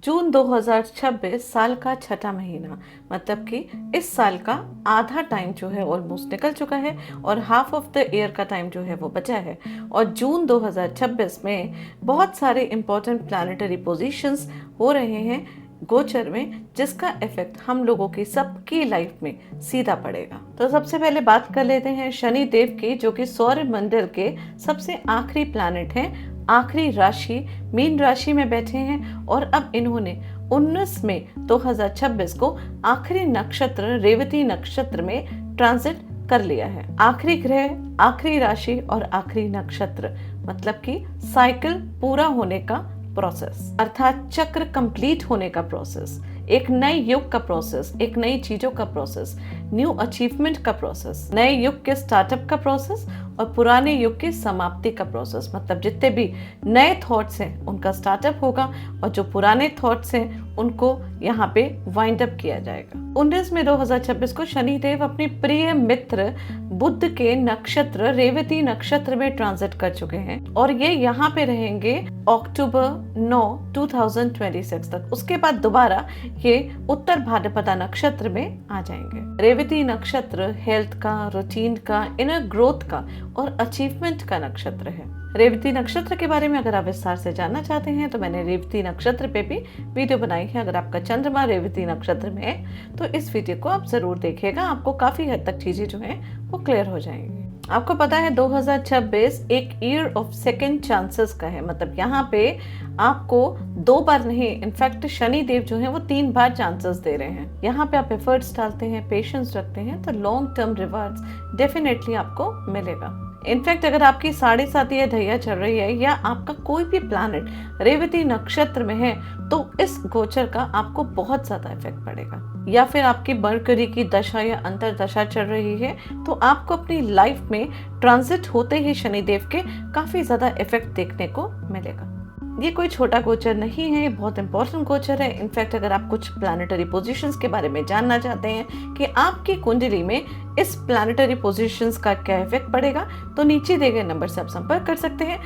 जून 2026 साल का छठा महीना, मतलब कि इस साल का आधा टाइम जो है ऑलमोस्ट निकल चुका है और हाफ ऑफ द ईयर का टाइम जो है वो बचा है। और जून 2026 में बहुत सारे इंपॉर्टेंट प्लैनेटरी पोजीशंस हो रहे हैं गोचर में, जिसका इफेक्ट हम लोगों की सबकी लाइफ में सीधा पड़ेगा। तो सबसे पहले बात कर लेते हैं शनि देव की, जो कि सौर मंडल के सबसे आखिरी प्लैनेट हैं। आखिरी राशि मीन राशि में बैठे हैं और अब इन्होंने 19 मई 2026 को आखिरी नक्षत्र रेवती नक्षत्र में ट्रांजिट कर लिया है। आखिरी ग्रह, आखिरी राशि और आखिरी नक्षत्र, मतलब कि साइकिल पूरा होने का प्रोसेस, अर्थात चक्र कंप्लीट होने का प्रोसेस, एक नए युग का प्रोसेस, एक नई चीजों का प्रोसेस, न्यू अचीवमेंट का प्रोसेस, नए युग के स्टार्टअप का प्रोसेस और पुराने युग की समाप्ति का प्रोसेस। मतलब जितने भी नए थॉट्स हैं उनका स्टार्टअप होगा और जो पुराने थॉट्स हैं उनको यहाँ पे वाइंड अप किया जाएगा। 19 मई 2026 को शनिदेव अपने प्रिय मित्र बुध के नक्षत्र रेवती नक्षत्र में ट्रांजिट कर चुके हैं और ये यहाँ पे रहेंगे अक्टूबर 9, 2026 तक। उसके बाद दोबारा ये उत्तर भाद्रपदा नक्षत्र में आ जाएंगे। रेवती नक्षत्र हेल्थ का, रूटीन का, इनर ग्रोथ का और अचीवमेंट का नक्षत्र है। रेवती नक्षत्र के बारे में अगर आप विस्तार से जानना चाहते हैं तो मैंने रेवती नक्षत्र पे भी वीडियो बनाई है। अगर आपका चंद्रमा रेवती नक्षत्र में है तो इस वीडियो को आप जरूर देखिएगा, आपको काफी हद तक चीजें जो है वो क्लियर हो जाएंगी। आपको पता है 2026 एक ईयर ऑफ सेकंड चांसेस का है। मतलब यहाँ पे आपको 2 बार नहीं, इनफैक्ट शनि देव जो है वो 3 बार चांसेस दे रहे हैं। यहाँ पे आप एफर्ट्स डालते हैं, पेशेंस रखते हैं तो लॉन्ग टर्म रिवार्ड्स डेफिनेटली आपको मिलेगा। इनफैक्ट अगर आपकी 7.5 या ढैया चल रही है या आपका कोई भी प्लैनेट रेवती नक्षत्र में है तो इस गोचर का आपको बहुत ज्यादा इफेक्ट पड़ेगा। या फिर आपकी मरकरी की दशा या अंतर दशा चल रही है तो आपको अपनी लाइफ में ट्रांजिट होते ही शनिदेव के काफी ज्यादा इफेक्ट देखने को मिलेगा। ये कोई छोटा गोचर नहीं है, ये बहुत इंपॉर्टेंट गोचर है। इनफैक्ट अगर आप कुछ प्लैनेटरी पोजीशंस के बारे में जानना चाहते हैं कि आपकी कुंडली में इस प्लैनेटरी पोजीशंस का क्या इफेक्ट पड़ेगा तो नीचे दिए गए नंबर से आप संपर्क कर सकते हैं,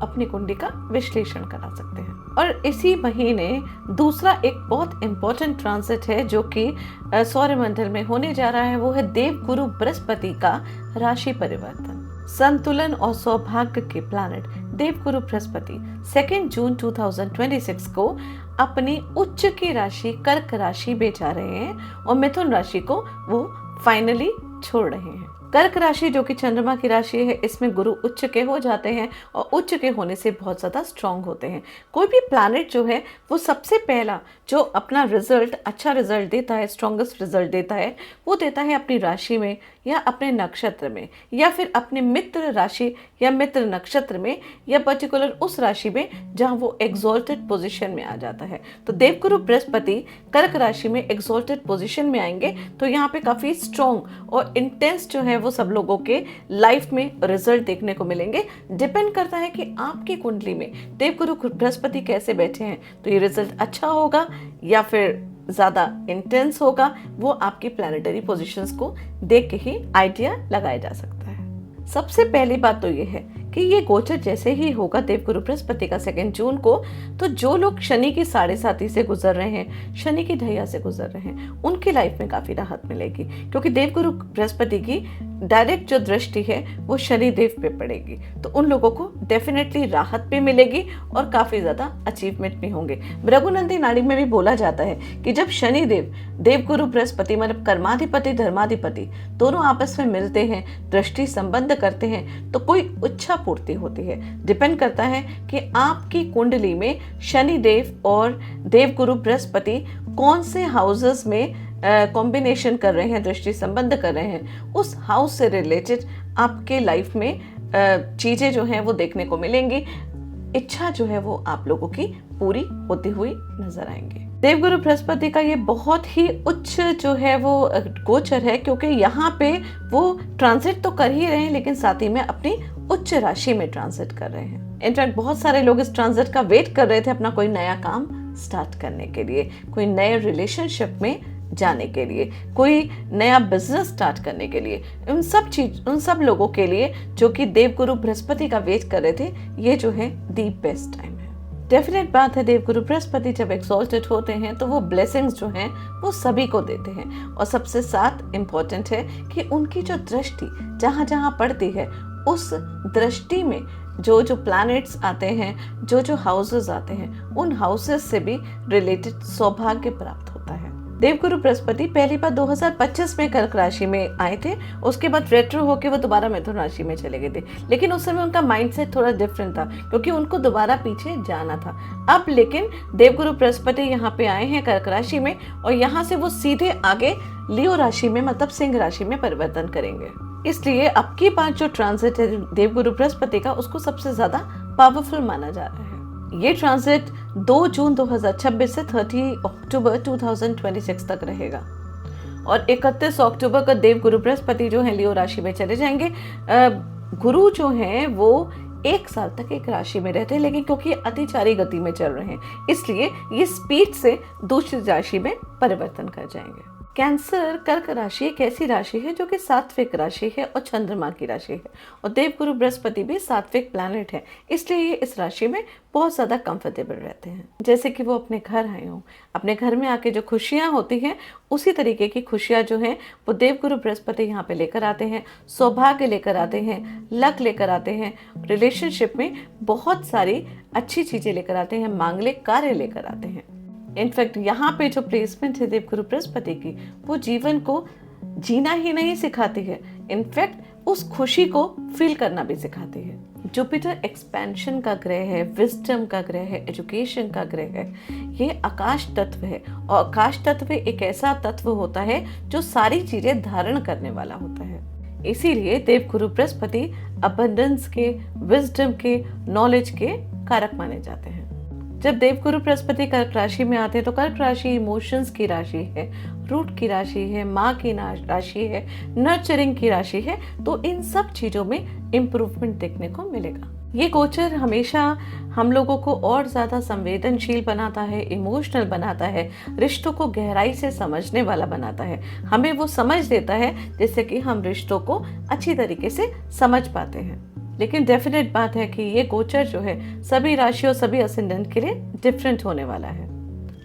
अपनी कुंडली का विश्लेषण करा सकते हैं। और इसी महीने दूसरा एक बहुत इंपॉर्टेंट ट्रांजिट है जो कि सौरमंडल में होने जा रहा है, वो है देवगुरु बृहस्पति का राशि परिवर्तन। संतुलन और सौभाग्य के प्लैनेट देवगुरु बृहस्पति 2 जून 2026 को अपनी उच्च की राशि कर्क राशि में जा रहे हैं और मिथुन राशि को वो फाइनली छोड़ रहे हैं। कर्क राशि जो कि चंद्रमा की राशि है, इसमें गुरु उच्च के हो जाते हैं और उच्च के होने से बहुत ज़्यादा स्ट्रांग होते हैं। कोई भी प्लैनेट जो है वो सबसे पहला जो अपना रिजल्ट, अच्छा रिजल्ट देता है, स्ट्रॉन्गेस्ट रिजल्ट देता है, वो देता है अपनी राशि में या अपने नक्षत्र में या फिर अपने मित्र राशि या मित्र नक्षत्र में या पर्टिकुलर उस राशि में जहाँ वो एग्जॉल्टेड पोजीशन में आ जाता है। तो देवगुरु बृहस्पति कर्क राशि में एग्जॉल्टेड पोजीशन में आएंगे तो यहाँ पे काफ़ी स्ट्रॉन्ग और इंटेंस जो है वो सब लोगों के लाइफ में रिजल्ट देखने को मिलेंगे। डिपेंड करता है कि आपकी कुंडली में देवगुरु बृहस्पति कैसे बैठे हैं तो ये रिजल्ट अच्छा होगा या फिर ज्यादा इंटेंस होगा, वो आपकी प्लैनेटरी पोजीशंस को देख के ही आइडिया लगाया जा सकता है। सबसे पहली बात तो ये है कि ये गोचर जैसे ही होगा देवगुरु बृहस्पति का 2 जून को, तो जो लोग शनि की 7.5 से गुजर रहे हैं, शनि की ढैया से गुजर रहे हैं, उनकी लाइफ में काफी राहत मिलेगी क्योंकि देवगुरु बृहस्पति की डायरेक्ट जो दृष्टि है वो शनि देव पे पड़ेगी। तो उन लोगों को डेफिनेटली राहत भी मिलेगी और काफी ज्यादा अचीवमेंट भी होंगे। भृगुनंदी नाड़ी में भी बोला जाता है कि जब शनि देव देवगुरु बृहस्पति मतलब कर्माधिपति धर्माधिपति दोनों आपस में मिलते हैं, दृष्टि संबंध करते हैं तो कोई इच्छा पूर्ति होती है। डिपेंड करता है कि आपकी कुंडली में शनि देव और देवगुरु बृहस्पति कौन से हाउसेस में कॉम्बिनेशन कर रहे हैं, दृष्टि संबंध कर रहे हैं, उस हाउस से रिलेटेड आपके लाइफ में चीजें जो हैं वो देखने को मिलेंगी। इच्छा जो है वो आप लोगों की पूरी होती हुई नजर आएंगे। देवगुरु बृहस्पति का ये बहुत ही उच्च जो है वो गोचर है क्योंकि यहाँ पे वो ट्रांजिट तो कर ही रहे हैं लेकिन साथ ही में अपनी उच्च राशि में ट्रांजिट कर रहे हैं। इनफैक्ट बहुत सारे लोग इस ट्रांजिट का वेट कर रहे थे अपना कोई नया काम स्टार्ट करने के लिए, कोई नए रिलेशनशिप में जाने के लिए, कोई नया बिजनेस स्टार्ट करने के लिए। उन सब लोगों के लिए जो कि देवगुरु बृहस्पति का वेट कर रहे थे, ये जो है दी बेस्ट टाइम है। डेफिनेट बात है, देवगुरु बृहस्पति जब एक्सॉल्टेड होते हैं तो वो ब्लेसिंग्स जो हैं वो सभी को देते हैं। और सबसे साथ इम्पॉर्टेंट है कि उनकी जो दृष्टि जहाँ जहाँ पड़ती है उस दृष्टि में जो जो प्लैनेट्स आते हैं, जो जो हाउसेस आते हैं, उन हाउसेस से भी रिलेटेड सौभाग्य प्राप्त होता है। देवगुरु बृहस्पति पहली बार 2025 में कर्क राशि में आए थे, उसके बाद रेट्रो होके वो दोबारा मिथुन राशि में चले गए थे। लेकिन उस समय उनका माइंडसेट थोड़ा डिफरेंट था क्योंकि उनको दोबारा पीछे जाना था। अब लेकिन देवगुरु बृहस्पति यहाँ पे आए हैं कर्क राशि में और यहाँ से वो सीधे आगे लियो राशि में मतलब सिंह राशि में परिवर्तन करेंगे। इसलिए अब की बार जो ट्रांजिट है देवगुरु बृहस्पति का, उसको सबसे ज्यादा पावरफुल माना जा रहा है। ये ट्रांजिट 2 जून 2026 से 30 अक्टूबर 2026 तक रहेगा और 31 अक्टूबर को देवगुरु बृहस्पति जो है लियो राशि में चले जाएंगे। गुरु जो हैं वो 1 साल तक एक राशि में रहते हैं, लेकिन क्योंकि अतिचारी गति में चल रहे हैं इसलिए ये स्पीड से दूसरी राशि में परिवर्तन कर जाएंगे। कैंसर कर्क राशि एक ऐसी राशि है जो कि सात्विक राशि है और चंद्रमा की राशि है और देवगुरु बृहस्पति भी सात्विक प्लैनेट है, इसलिए ये इस राशि में बहुत ज़्यादा कंफर्टेबल रहते हैं। जैसे कि वो अपने घर आए हों, अपने घर में आके जो खुशियाँ होती हैं उसी तरीके की खुशियाँ जो हैं वो देवगुरु बृहस्पति यहाँ पे लेकर आते हैं, सौभाग्य लेकर आते हैं, लक लेकर आते हैं, रिलेशनशिप में बहुत सारी अच्छी चीज़ें लेकर आते हैं, मांगलिक कार्य लेकर आते हैं। इनफैक्ट यहाँ पे जो प्लेसमेंट है देवगुरु बृहस्पति की, वो जीवन को जीना ही नहीं सिखाती है, इनफैक्ट उस खुशी को फील करना भी सिखाती है। जुपिटर एक्सपेंशन का ग्रह है, विजडम का ग्रह है, एजुकेशन का ग्रह है। ये आकाश तत्व है और आकाश तत्व एक ऐसा तत्व होता है जो सारी चीजें धारण करने वाला होता है। इसीलिए देवगुरु बृहस्पति अबंडेंस के, विजडम के, नॉलेज के कारक माने जाते हैं। जब देवगुरु बृहस्पति कर्क राशि में आते हैं तो कर्क राशि इमोशंस की राशि है, रूट की राशि है, माँ की राशि है, नर्चरिंग की राशि है, तो इन सब चीजों में इम्प्रूवमेंट देखने को मिलेगा। ये गोचर हमेशा हम लोगों को और ज़्यादा संवेदनशील बनाता है, इमोशनल बनाता है, रिश्तों को गहराई से समझने वाला बनाता है। हमें वो समझ देता है जिससे कि हम रिश्तों को अच्छी तरीके से समझ पाते हैं। लेकिन डेफिनेट बात है कि ये गोचर जो है सभी राशियों, सभी असेंडेंट के लिए डिफरेंट होने वाला है।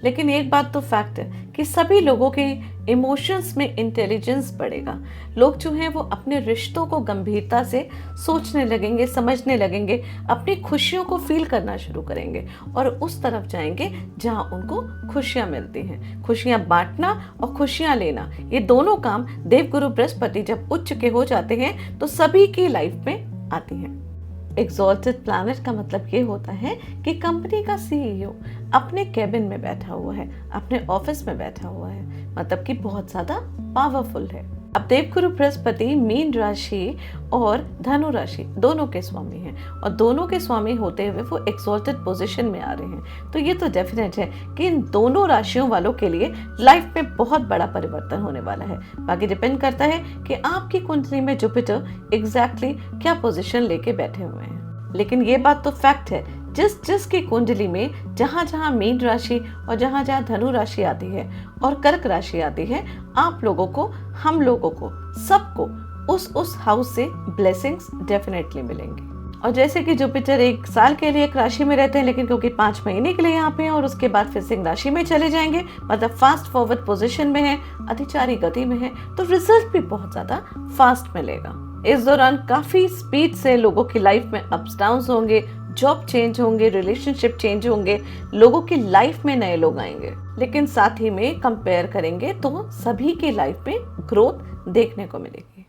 लेकिन एक बात तो फैक्ट है कि सभी लोगों के इमोशंस में इंटेलिजेंस बढ़ेगा। लोग जो हैं वो अपने रिश्तों को गंभीरता से सोचने लगेंगे, समझने लगेंगे, अपनी खुशियों को फील करना शुरू करेंगे और उस तरफ जाएंगे जहां उनको खुशियां मिलती हैं। खुशियां बांटना और खुशियां लेना, ये दोनों काम देवगुरु बृहस्पति जब उच्च के हो जाते हैं तो सभी की लाइफ में आती है। एक्सॉल्टेड प्लैनेट का मतलब ये होता है कि कंपनी का सीईओ अपने कैबिन में बैठा हुआ है, अपने ऑफिस में बैठा हुआ है, मतलब कि बहुत ज्यादा पावरफुल है। अब देवगुरु बृहस्पति मीन राशि और धनु राशि दोनों के स्वामी हैं और दोनों के स्वामी होते हुए वो एक्सॉल्टेड पोजीशन में आ रहे हैं, तो ये तो डेफिनेट है कि इन दोनों राशियों वालों के लिए लाइफ में बहुत बड़ा परिवर्तन होने वाला है। बाकी डिपेंड करता है कि आपकी कुंडली में जुपिटर एग्जैक्टली क्या पोजीशन लेके बैठे हुए हैं। लेकिन ये बात तो फैक्ट है, जिस की कुंडली में जहां जहां मीन राशि और जहां जहां धनु राशि आती है और कर्क राशि आती है, आप लोगों को, हम लोगों को, सबको उस हाउस से ब्लेसिंग्स डेफिनेटली मिलेंगी। और जैसे कि जुपिटर 1 साल के लिए एक राशि में रहते हैं, लेकिन क्योंकि 5 महीने के लिए यहाँ पे हैं और उसके बाद फिर सिंह राशि में चले जाएंगे, मतलब फास्ट फॉरवर्ड पोजीशन में है, अतिचारी गति में है, तो रिजल्ट भी बहुत ज्यादा फास्ट मिलेगा। इस दौरान काफी स्पीड से लोगों की लाइफ में अप्स डाउन्स होंगे, जॉब चेंज होंगे, रिलेशनशिप चेंज होंगे, लोगों की लाइफ में नए लोग आएंगे। लेकिन साथ ही में कंपेयर करेंगे तो सभी की लाइफ में ग्रोथ देखने को मिलेगी।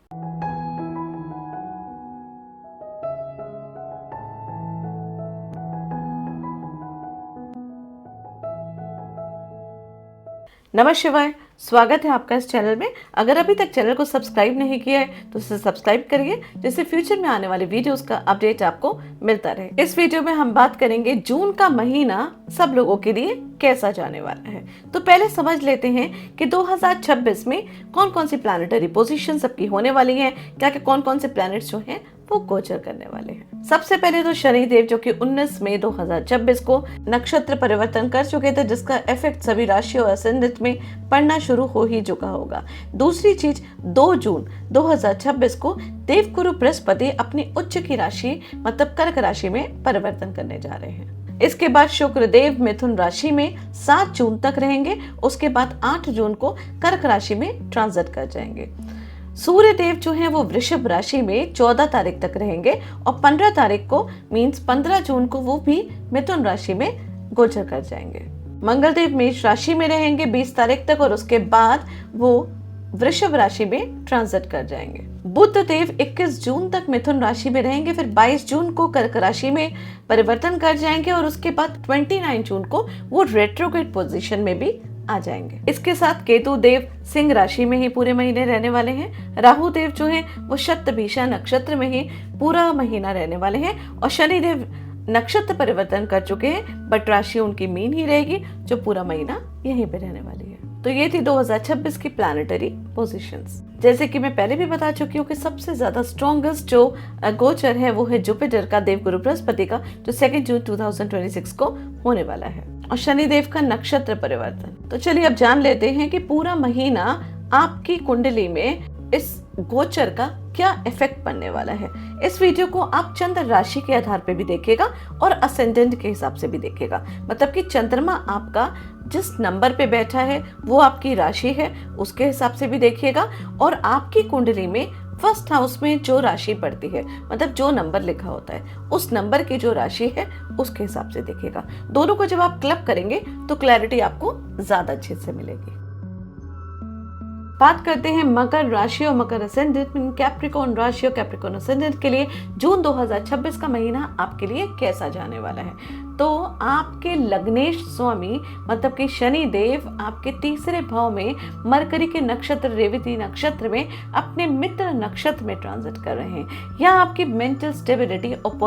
नमः शिवाय, स्वागत है आपका इस चैनल में। अगर अभी तक चैनल को सब्सक्राइब नहीं किया है तो इसे सब्सक्राइब करिए, जिससे फ्यूचर में आने वाले वीडियोस का अपडेट आपको मिलता रहे। इस वीडियो में हम बात करेंगे जून का महीना सब लोगों के लिए कैसा जाने वाला है। तो पहले समझ लेते हैं कि 2026 में कौन कौन सी प्लैनेटरी पोजीशन सबकी होने वाली है, क्या क्या कौन कौन से प्लैनेट्स जो हैं वो गोचर करने वाले हैं। सबसे पहले तो शनिदेव जो कि 19 मई 2026 को नक्षत्र परिवर्तन कर चुके थे, जिसका इफेक्ट सभी राशियों और असेंडेंट में पड़ना शुरू हो ही चुका होगा। दूसरी चीज, 2 जून 2026 को देवगुरु बृहस्पति अपनी उच्च की राशि मतलब कर्क राशि में परिवर्तन करने जा रहे हैं। इसके बाद शुक्रदेव मिथुन राशि में 7 जून तक रहेंगे। उसके बाद 8 जून को कर्क राशि में ट्रांजिट कर जाएंगे। सूर्य देव जो हैं वो वृषभ राशि में 14 तारीख तक रहेंगे और 15 तारीख को मींस 15 जून को वो भी मिथुन राशि में गोचर कर जाएंगे। मंगल देव मेष राशि में रहेंगे 20 तारीख तक और उसके बाद वो वृषभ राशि में ट्रांजिट कर जाएंगे। बुध देव 21 जून तक मिथुन राशि में रहेंगे, फिर 22 जून को कर्क राशि में परिवर्तन कर जाएंगे और उसके बाद 29 जून को वो रेट्रोग्रेड पोजीशन में भी आ जाएंगे। इसके साथ केतु देव सिंह राशि में ही पूरे महीने रहने वाले हैं। राहु देव जो हैं वो शतभिषा नक्षत्र में ही पूरा महीना रहने वाले हैं और शनि देव नक्षत्र परिवर्तन कर चुके हैं, बट राशि उनकी मीन ही रहेगी जो पूरा महीना यहीं पे रहने वाली है। तो ये थी 2026 की प्लैनेटरी पोजीशंस। जैसे कि मैं पहले भी बता चुकी हूँ कि सबसे ज्यादा स्ट्रॉन्गेस्ट जो गोचर है वो है जुपिटर का, देवगुरु बृहस्पति का, जो 2 जून 2026 को होने वाला है, और शनिदेव का नक्षत्र परिवर्तन। तो चलिए अब जान लेते हैं कि पूरा महीना आपकी कुंडली में इस गोचर का क्या इफेक्ट पड़ने वाला है। इस वीडियो को आप चंद्र राशि के आधार पे भी देखिएगा और असेंडेंट के हिसाब से भी देखिएगा, मतलब कि चंद्रमा आपका जिस नंबर पे बैठा है वो आपकी राशि है उसके हिसाब से भी देखिएगा, और आपकी कुंडली में फर्स्ट हाउस में जो राशि पड़ती है, मतलब जो नंबर लिखा होता है उस नंबर की जो राशि है उसके हिसाब से देखिएगा। दोनों को जब आप क्लब करेंगे तो क्लैरिटी आपको ज्यादा अच्छे से मिलेगी। बात करते हैं मकर राशि और मकर असेंडेंट, कैप्रिकॉर्न राशि और कैप्रिकॉर्न असेंडेंट के लिए जून 2026 का महीना आपके लिए कैसा जाने वाला है। तो आपके लग्नेश स्वामी मतलब कि शनि देव आपके तीसरे भाव में मरकरी के नक्षत्र रेवती नक्षत्र में अपने मित्र नक्षत्र में ट्रांजिट कर रहे हैं। यहाँ आपकी मेंटल स्टेबिलिटी और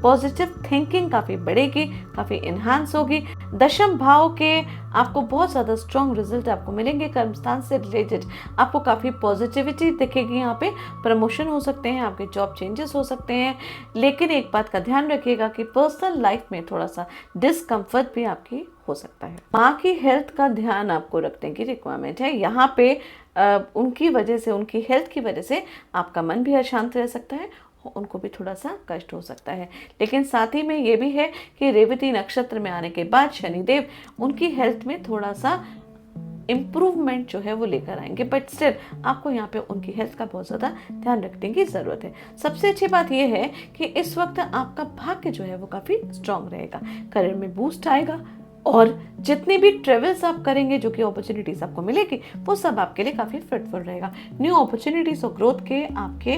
पॉजिटिव थिंकिंग काफी बढ़ेगी, काफी इनहांस होगी। दशम भाव के आपको बहुत ज्यादा स्ट्रॉन्ग रिजल्ट आपको मिलेंगे। कर्मस्थान से रिलेटेड आपको काफी पॉजिटिविटी दिखेगी। यहाँ पे प्रमोशन हो सकते हैं, आपके जॉब चेंजेस हो सकते हैं, लेकिन एक बात का ध्यान रखिएगा कि पर्सनल लाइफ में थोड़ा सा डिस्कम्फर्ट भी आपकी हो सकता है। माँ की हेल्थ का ध्यान आपको रखने की रिक्वायरमेंट है। यहाँ पे उनकी वजह से, उनकी हेल्थ की वजह से आपका मन भी अशांत रह सकता है, उनको भी थोड़ा सा कष्ट हो सकता है। लेकिन साथ ही में ये भी है कि रेवती नक्षत्र में आने के बाद शनिदेव उनकी हेल्थ में थोड़ा सा इम्प्रूवमेंट जो है वो लेकर आएंगे, बट स्टिल आपको यहाँ पे उनकी हेल्थ का बहुत ज़्यादा ध्यान रखने की ज़रूरत है। सबसे अच्छी बात यह है कि इस वक्त आपका भाग्य जो है वो काफ़ी स्ट्रांग रहेगा, करियर में बूस्ट आएगा और जितनी भी ट्रेवल्स आप करेंगे, जो कि अपॉर्चुनिटीज आपको मिलेगी, वो सब आपके लिए काफ़ी फ्रूटफुल रहेगा। न्यू अपॉर्चुनिटीज और ग्रोथ के आपके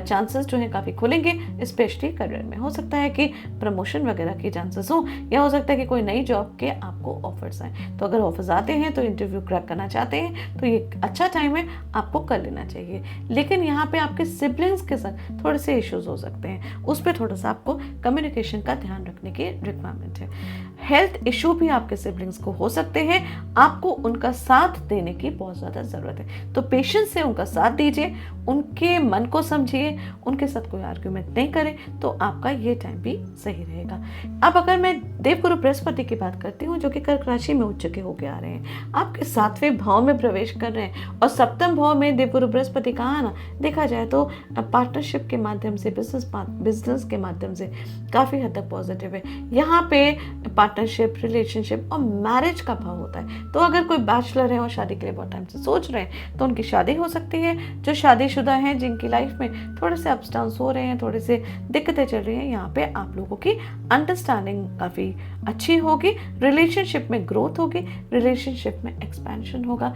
चांसेस जो हैं काफ़ी खुलेंगे, स्पेशली करियर में। हो सकता है कि प्रमोशन वगैरह के चांसेस हो, या हो सकता है कि कोई नई जॉब के आपको ऑफर्स आए। तो अगर ऑफर्स आते हैं तो इंटरव्यू क्रैक करना चाहते हैं तो ये अच्छा टाइम है, आपको कर लेना चाहिए। लेकिन यहाँ पे आपके सिबलिंग्स के साथ थोड़े से इश्यूज हो सकते हैं, उस पर थोड़ा सा आपको कम्युनिकेशन का ध्यान रखने की रिक्वायरमेंट है। हेल्थ इशू भी आपके सिबलिंग्स को हो सकते हैं, आपको उनका साथ देने की बहुत ज़्यादा ज़रूरत है। तो पेशेंस से उनका साथ दीजिए, उनके मन को समझिए, उनके साथ कोई आर्ग्यूमेंट नहीं करें, तो आपका ये टाइम भी सही रहेगा। अब अगर मैं देवगुरु बृहस्पति की बात करती हूँ, जो कि कर्क राशि में उच्च के होके आ रहे हैं, आपके 7वें भाव में प्रवेश कर रहे हैं, और 7वें भाव में देवगुरु बृहस्पति का आना देखा जाए तो पार्टनरशिप के माध्यम से, बिजनेस के माध्यम से काफ़ी हद तक पॉजिटिव है। यहाँ पे पार्टनरशिप, रिलेशनशिप और मैरिज का भाव होता है। तो अगर कोई बैचलर है और शादी के लिए बहुत टाइम से सोच रहे हैं तो उनकी शादी हो सकती है। जो शादीशुदा हैं, जिनकी लाइफ में थोड़े से अप्स डाउन्स हो रहे हैं, थोड़े से दिक्कतें चल रही हैं, यहाँ पे आप लोगों की अंडरस्टैंडिंग काफ़ी अच्छी होगी, रिलेशनशिप में ग्रोथ होगी, रिलेशनशिप में एक्सपेंशन होगा।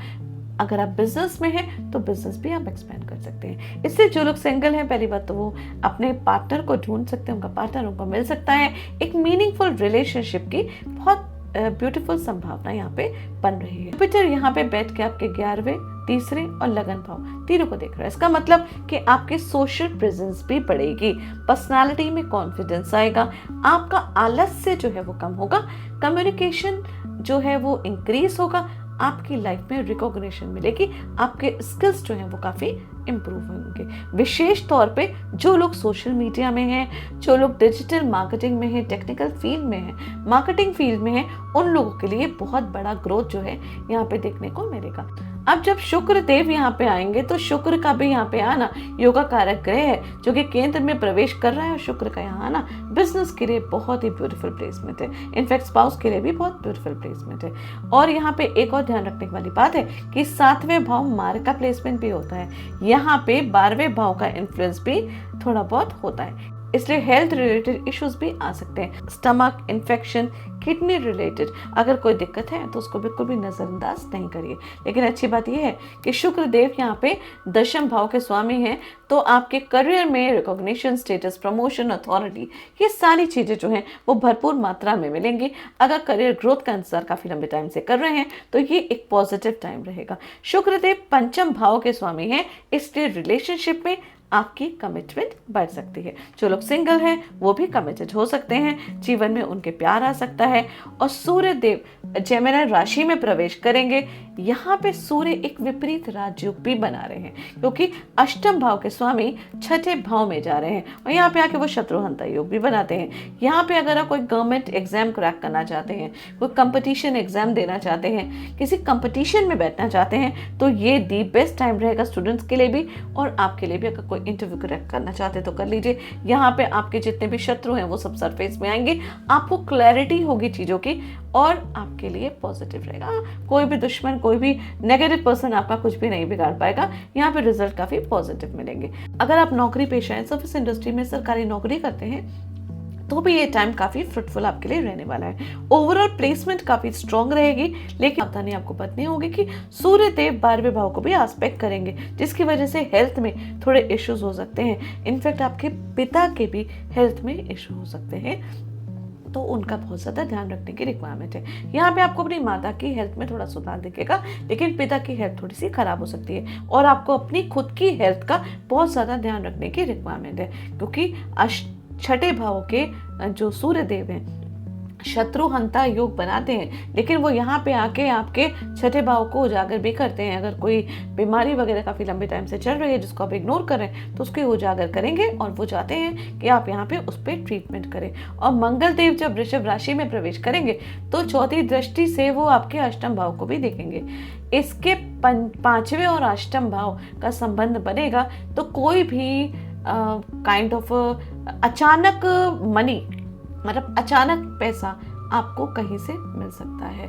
अगर आप बिजनेस में हैं तो बिजनेस भी आप एक्सपेंड कर सकते हैं। इससे जो लोग सिंगल हैं, पहली बात तो वो अपने पार्टनर को ढूंढ सकते हैं, उनका पार्टनर उनको मिल सकता है। एक मीनिंगफुल रिलेशनशिप की बहुत ब्यूटीफुल संभावना यहाँ पे बन रही है। जुपिटर यहाँ पे बैठ के आपके 11वें, तीसरे और लगन भाव तीनों को देख रहा है। इसका मतलब कि आपकी सोशल प्रेजेंस भी बढ़ेगी, पर्सनालिटी में कॉन्फिडेंस आएगा, आपका आलस्य जो है वो कम होगा, कम्युनिकेशन जो है वो इंक्रीज होगा, आपकी लाइफ में रिकॉग्निशन मिलेगी, आपके स्किल्स जो हैं वो काफ़ी इम्प्रूव होंगे। विशेष तौर पे जो लोग सोशल मीडिया में हैं, जो लोग डिजिटल मार्केटिंग में हैं, टेक्निकल फील्ड में हैं, मार्केटिंग फील्ड में हैं, उन लोगों के लिए बहुत बड़ा ग्रोथ जो है यहाँ पे देखने को मिलेगा। अब जब शुक्र देव यहाँ पे आएंगे तो शुक्र का भी यहाँ पे आना योगा कारक ग्रह है जो कि केंद्र में प्रवेश कर रहा है, और शुक्र का यहाँ आना बिजनेस के लिए बहुत ही ब्यूटीफुल प्लेसमेंट है, इनफैक्ट स्पाउस के लिए भी बहुत ब्यूटीफुल प्लेसमेंट है। और यहाँ पे एक और ध्यान रखने वाली बात है कि 7वें भाव मार्ग का प्लेसमेंट भी होता है, यहाँ पे 12वें भाव का इन्फ्लुएंस भी थोड़ा बहुत होता है, इसलिए हेल्थ रिलेटेड इश्यूज भी आ सकते हैं, स्टमक इन्फेक्शन, किडनी रिलेटेड अगर कोई दिक्कत है तो उसको बिल्कुल भी नज़रअंदाज नहीं करिए। लेकिन अच्छी बात यह है कि शुक्र देव यहाँ पे 10वें भाव के स्वामी हैं, तो आपके करियर में रिकॉग्निशन, स्टेटस, प्रमोशन, अथॉरिटी, ये सारी चीज़ें जो हैं वो भरपूर मात्रा में मिलेंगी। अगर करियर ग्रोथ का इंतजार काफ़ी लंबे टाइम से कर रहे हैं तो ये एक पॉजिटिव टाइम रहेगा। शुक्र देव 5वें भाव के स्वामी हैं, इसलिए रिलेशनशिप में आपकी कमिटमेंट बढ़ सकती है। जो लोग सिंगल हैं वो भी कमिटेड हो सकते हैं, जीवन में उनके प्यार आ सकता है। और सूर्य देव जेमिनी राशि में प्रवेश करेंगे, यहाँ पे सूर्य एक विपरीत राजयोग भी बना रहे हैं क्योंकि 8वें भाव के स्वामी 6ठे भाव में जा रहे हैं, और यहाँ पे आके वो शत्रुहंता योग भी बनाते हैं। यहाँ पे अगर आप कोई गवर्नमेंट एग्जाम क्रैक करना चाहते हैं, कोई कंपटीशन एग्जाम देना चाहते हैं, किसी कंपटीशन में बैठना चाहते हैं, तो ये दी बेस्ट टाइम रहेगा स्टूडेंट्स के लिए भी और आपके लिए भी। अगर कोई इंटरव्यू क्रैक करना चाहते हैं तो कर लीजिए, यहाँ पे आपके जितने भी शत्रु हैं वो सब सरफेस में आएंगे, आपको क्लैरिटी होगी चीज़ों की और आपके लिए पॉजिटिव रहेगा। कोई भी दुश्मन, कोई भी नेगेटिव पर्सन आपका कुछ भी नहीं बिगाड़ पाएगा, यहाँ पे रिजल्ट काफ़ी पॉजिटिव मिलेंगे। अगर आप नौकरी पेशा हैं, सर्विस इंडस्ट्री में सरकारी नौकरी करते हैं, तो भी ये टाइम काफ़ी फ्रूटफुल आपके लिए रहने वाला है। ओवरऑल प्लेसमेंट काफ़ी स्ट्रॉन्ग रहेगी, लेकिन सावधानी आपको बरतनी होगी कि सूर्य देव 12वें भाव को भी एस्पेक्ट करेंगे, जिसकी वजह से हेल्थ में थोड़े इश्यूज हो सकते हैं। इनफैक्ट आपके पिता के भी हेल्थ में इशू हो सकते हैं, तो उनका बहुत ज़्यादा ध्यान रखने की रिक्वायरमेंट है। यहाँ पे आपको अपनी माता की हेल्थ में थोड़ा सुधार दिखेगा, लेकिन पिता की हेल्थ थोड़ी सी खराब हो सकती है, और आपको अपनी खुद की हेल्थ का बहुत ज़्यादा ध्यान रखने की रिक्वायरमेंट है, क्योंकि 6ठे भाव के जो सूर्य देव हैं शत्रुहंता योग बनाते हैं, लेकिन वो यहाँ पे आके आपके 6ठे भाव को उजागर भी करते हैं। अगर कोई बीमारी वगैरह काफ़ी लंबे टाइम से चल रही है जिसको आप इग्नोर कर रहे हैं, तो उसके उजागर करेंगे और वो चाहते हैं कि आप यहाँ पे उस पर ट्रीटमेंट करें। और मंगल देव जब वृषभ राशि में प्रवेश करेंगे तो चौथी दृष्टि से वो आपके 8वें भाव को भी देखेंगे। इसके 5वें और 8वें भाव का संबंध बनेगा, तो कोई भी काइंड ऑफ अचानक मनी, मतलब अचानक पैसा आपको कहीं से मिल सकता है।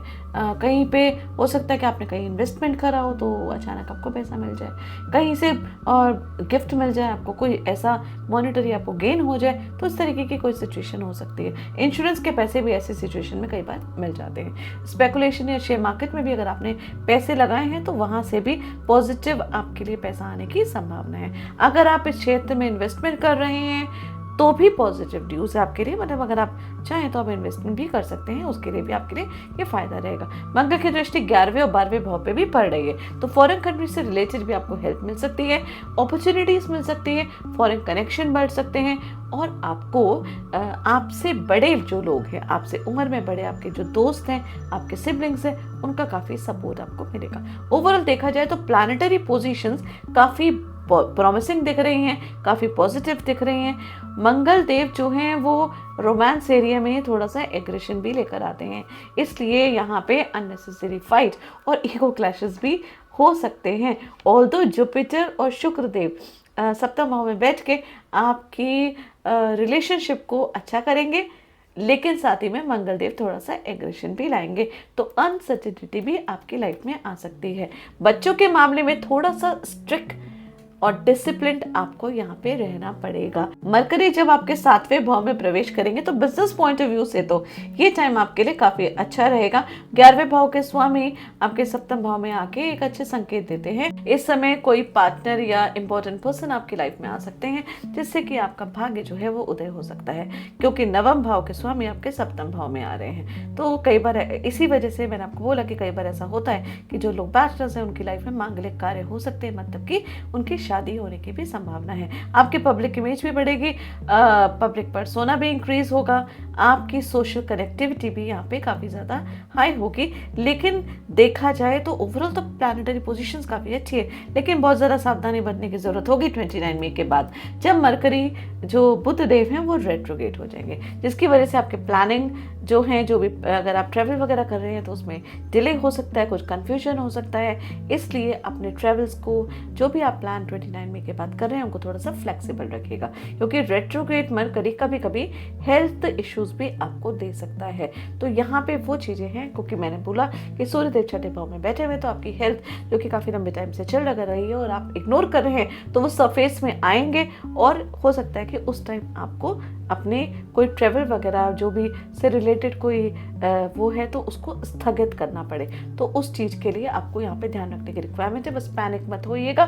कहीं पे हो सकता है कि आपने कहीं इन्वेस्टमेंट करा हो तो अचानक आपको पैसा मिल जाए, कहीं से और गिफ्ट मिल जाए आपको, कोई ऐसा मॉनेटरी आपको गेन हो जाए, तो इस तरीके की कोई सिचुएशन हो सकती है। इंश्योरेंस के पैसे भी ऐसी सिचुएशन में कई बार मिल जाते हैं। स्पेकुलेशन या शेयर मार्केट में भी अगर आपने पैसे लगाए हैं तो वहाँ से भी पॉजिटिव आपके लिए पैसा आने की संभावना है। अगर आप इस क्षेत्र में इन्वेस्टमेंट कर रहे हैं तो भी पॉजिटिव न्यूज़ है आपके लिए, मतलब अगर आप चाहें तो आप इन्वेस्टमेंट भी कर सकते हैं, उसके लिए भी आपके लिए ये फायदा रहेगा। मंगल की दृष्टि 11वें और 12वें भाव पे भी पड़ रही है, तो फॉरेन कंट्री से रिलेटेड भी आपको हेल्प मिल सकती है, अपॉर्चुनिटीज़ मिल सकती है, फॉरेन कनेक्शन बढ़ सकते हैं, और आपको आपसे बड़े जो लोग हैं, आपसे उम्र में बड़े आपके जो दोस्त हैं, आपके सिबलिंग्स हैं, उनका काफ़ी सपोर्ट आपको मिलेगा। ओवरऑल देखा जाए तो प्लानिटरी पोजीशंस काफ़ी प्रॉमिसिंग दिख रही हैं, काफ़ी पॉजिटिव दिख रही हैं। मंगल देव जो हैं वो रोमांस एरिया में थोड़ा सा एग्रेशन भी लेकर आते हैं, इसलिए यहाँ पे अननेसेसरी फाइट और ईगो क्लैशेस भी हो सकते हैं। ऑल्दो जुपिटर और शुक्र देव 7वें भाव में बैठ के आपकी रिलेशनशिप को अच्छा करेंगे, लेकिन साथ ही में मंगल देव थोड़ा सा एग्रेशन भी लाएंगे, तो अनसर्टेनिटी भी आपकी लाइफ में आ सकती है। बच्चों के मामले में थोड़ा सा स्ट्रिक्ट और डिसिप्लिन आपको यहाँ पे रहना पड़ेगा। मरकरी जब आपके 7वें भाव में प्रवेश करेंगे तो बिजनेस पॉइंट ऑफ व्यू से तो ये टाइम आपके लिए काफी अच्छा रहेगा। 11वें भाव के स्वामी आपके 7वें भाव में आके एक अच्छे संकेत देते हैं। इस समय कोई पार्टनर या इम्पोर्टेंट पर्सन आपकी लाइफ में आ सकते हैं, जिससे कि आपका भाग्य जो है वो उदय हो सकता है, क्योंकि 9वें भाव के स्वामी आपके 7वें भाव में आ रहे हैं। तो कई बार इसी वजह से मैंने आपको बोला कि कई बार ऐसा होता है कि जो लोग बैचलर्स हैं उनकी लाइफ में मांगलिक कार्य हो सकते हैं, मतलब कि उनकी शादी होने की भी संभावना है। आपकी पब्लिक इमेज भी बढ़ेगी, पब्लिक पर्सोना भी इंक्रीज होगा, आपकी सोशल कनेक्टिविटी भी यहाँ पे काफ़ी ज़्यादा हाई होगी। लेकिन देखा जाए तो ओवरऑल तो प्लैनेटरी पोजीशंस काफ़ी अच्छी है, लेकिन बहुत ज़्यादा सावधानी बरतने की ज़रूरत होगी 29 मई के बाद, जब मरकरी जो बुध देव हैं वो रेट्रोगेट हो जाएंगे, जिसकी वजह से आपके प्लानिंग जो हैं, जो भी अगर आप ट्रैवल वगैरह कर रहे हैं तो उसमें डिले हो सकता है, कुछ कन्फ्यूजन हो सकता है। इसलिए अपने ट्रैवल्स को, जो भी आप प्लान 29 मई के बाद कर रहे हैं, उनको थोड़ा सा फ्लेक्सिबल रखिएगा, क्योंकि रेट्रोग्रेड मरकरी कभी कभी हेल्थ इश्यूज भी आपको दे सकता है। तो यहाँ पे वो चीज़ें हैं, क्योंकि मैंने बोला कि सूर्यदेव छठे भाव में बैठे हुए, तो आपकी हेल्थ जो कि काफ़ी लंबे टाइम से चल लगा रही है और आप इग्नोर कर रहे हैं, तो वो सरफेस में आएंगे और हो सकता है कि उस टाइम आपको अपने कोई ट्रैवल वगैरह जो भी से रिलेटेड कोई वो है तो उसको स्थगित करना पड़े। तो उस चीज़ के लिए आपको यहाँ पे ध्यान रखने की रिक्वायरमेंट है। बस पैनिक मत होइएगा,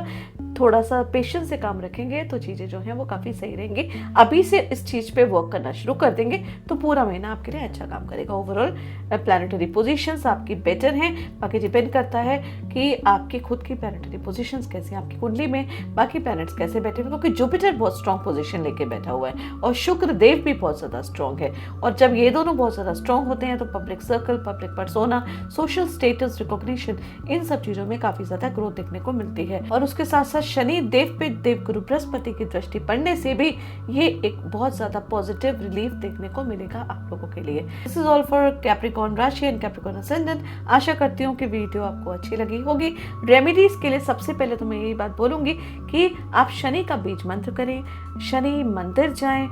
थोड़ा सा पेशेंस से काम रखेंगे तो चीज़ें जो हैं वो काफ़ी सही रहेंगी। अभी से इस चीज़ पे वर्क करना शुरू कर देंगे तो पूरा महीना आपके लिए अच्छा काम करेगा। ओवरऑल प्लैनेटरी पोजीशंस आपकी बेटर हैं। बाकी डिपेंड करता है कि आपकी खुद की प्लैनेटरी पोजीशंस कैसी हैं, आपकी कुंडली में बाकी प्लैनेट्स कैसे बैठे हैं, क्योंकि जुपिटर बहुत स्ट्रॉन्ग पोजीशन लेके बैठा हुआ है और शुक्र देव भी बहुत ज़्यादा स्ट्रॉन्ग है। और जब ये दोनों बहुत ज़्यादा स्ट्रॉन्ग होते हैं तो public circle, public persona, social status, recognition, इन सब चीज़ों में काफ़ी ज़्यादा ग्रोथ देखने को मिलती है। और उसके साथ साथ शनि देव पे देवगुरु बृहस्पति की दृष्टि पड़ने से भी ये एक बहुत ज़्यादा पॉजिटिव रिलीफ देखने को मिलेगा आप लोगों के लिए। This is all for Capricorn राशि एंड कैप्रिकॉर्न असेंडेंट। आशा करती हूँ कि वीडियो आपको अच्छी लगी होगी। रेमेडीज के लिए सबसे पहले तो मैं यही बात बोलूँगी कि आप शनि का बीज मंत्र करें, शनि मंदिर जाएं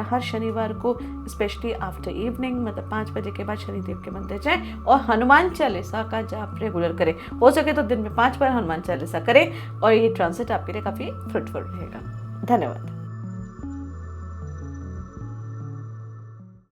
हर शनिवार को, स्पेशली आफ्टर इवनिंग, मतलब 5 बजे के बाद शनिदेव के मंदिर जाएं और हनुमान चालीसा का जाप रेगुलर करें। हो सके तो दिन में 5 बार हनुमान चालीसा करें और ये ट्रांसिट आपके लिए काफ़ी फ्रूटफुल रहेगा। धन्यवाद।